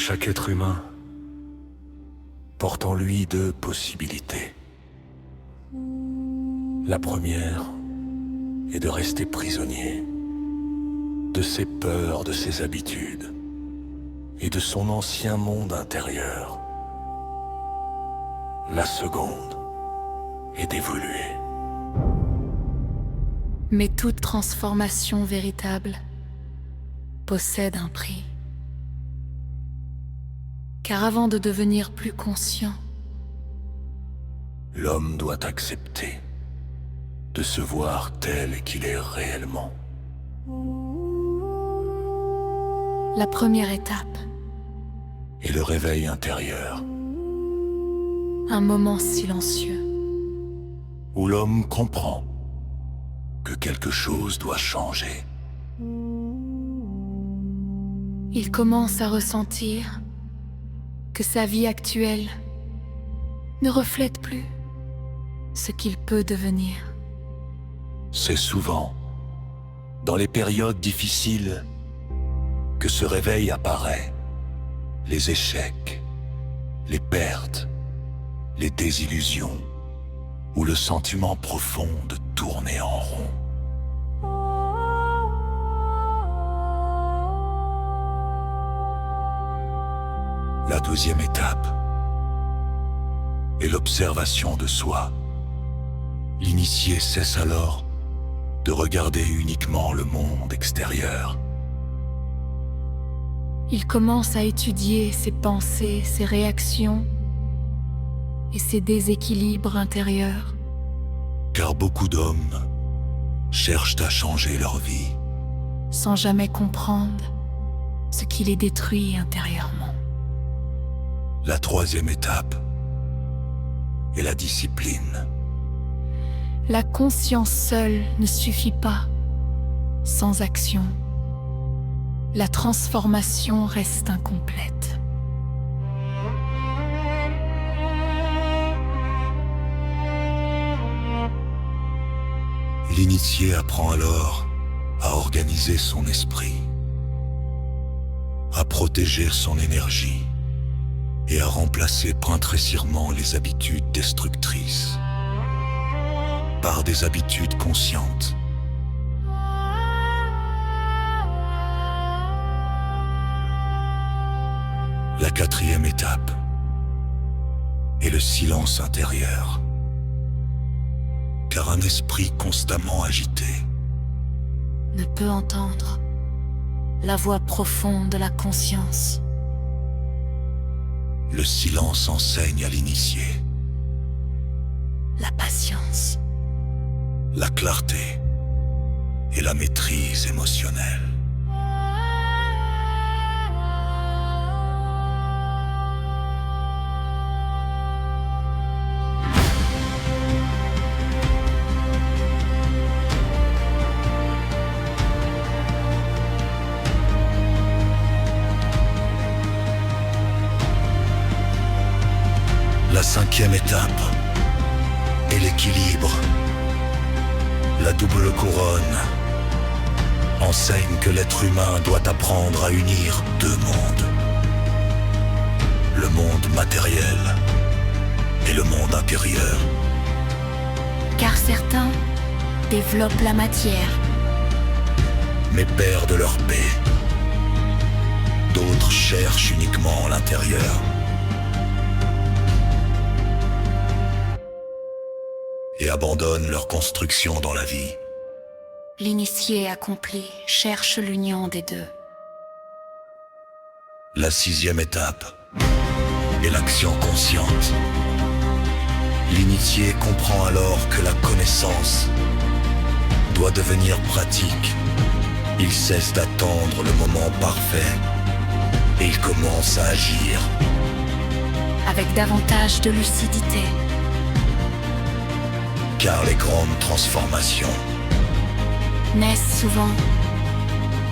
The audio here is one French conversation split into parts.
chaque être humain porte en lui deux possibilités. La première est de rester prisonnier de ses peurs, de ses habitudes et de son ancien monde intérieur. La seconde est d'évoluer. Mais toute transformation véritable possède un prix. Car avant de devenir plus conscient, L'homme doit accepter de se voir tel qu'il est réellement. la première étape, Et le réveil intérieur, un moment silencieux, où l'homme comprend que quelque chose doit changer. il commence à ressentir que sa vie actuelle ne reflète plus ce qu'il peut devenir. C'est souvent dans les périodes difficiles que ce réveil apparaît. Les échecs, les pertes, les désillusions, ou le sentiment profond de tourner en rond. La deuxième étape est l'observation de soi. L'initié cesse alors de regarder uniquement le monde extérieur. Il commence à étudier ses pensées, ses réactions et ses déséquilibres intérieurs. Car beaucoup d'hommes cherchent à changer leur vie, sans jamais comprendre ce qui les détruit intérieurement. La troisième étape est la discipline. La conscience seule ne suffit pas. Sans action, la transformation reste incomplète. L'initié apprend alors à organiser son esprit, à protéger son énergie et à remplacer progressivement les habitudes destructrices par des habitudes conscientes. La quatrième étape est le silence intérieur. Car un esprit constamment agité ne peut entendre la voix profonde de la conscience. Le silence enseigne à l'initié La patience, la clarté et la maîtrise émotionnelle. La cinquième étape est l'équilibre. La double couronne enseigne que l'être humain doit apprendre à unir deux mondes. Le monde matériel et le monde intérieur. car certains développent la matière, Mais perdent leur paix. D'autres cherchent uniquement l'intérieur. Et abandonnent leur construction dans la vie. l'initié accompli cherche l'union des deux. La sixième étape est l'action consciente. L'initié comprend alors que la connaissance doit devenir pratique. Il cesse d'attendre le moment parfait et il commence à agir. Avec davantage de lucidité, Car les grandes transformations naissent souvent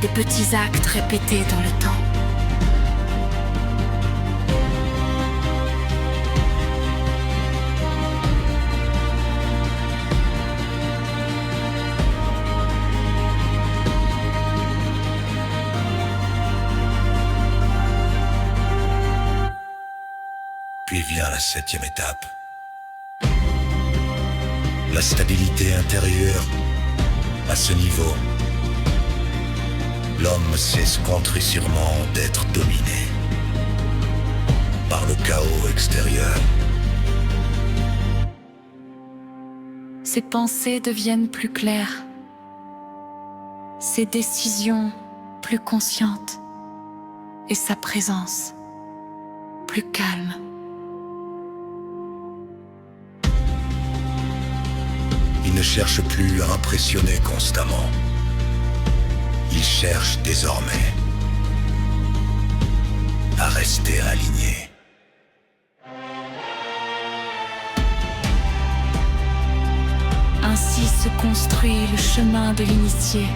des petits actes répétés dans le temps. atteint la 7e étape. La stabilité intérieure, à ce niveau, l'homme s'escompterait sûrement d'être dominé par le chaos extérieur. Ses pensées deviennent plus claires, ses décisions plus conscientes et sa présence plus calme. Il ne cherche plus à impressionner constamment. Il cherche désormais à rester aligné. Ainsi se construit le chemin de l'initié.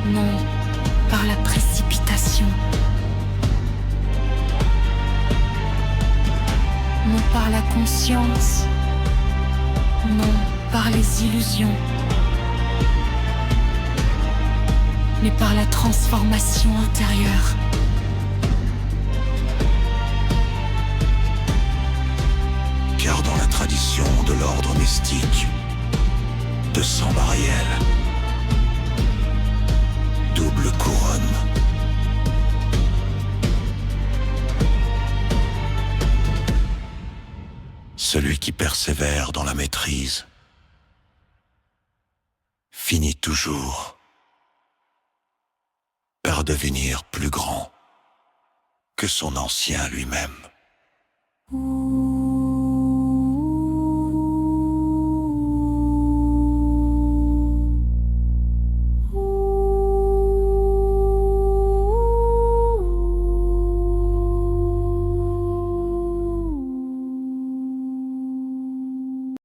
Non par la précipitation, non par la conscience, non par les illusions, mais par la transformation intérieure. Car dans la tradition de l'ordre mystique de Sambariel, double couronne, celui qui persévère dans la maîtrise finit toujours par devenir plus grand que son ancien lui-même.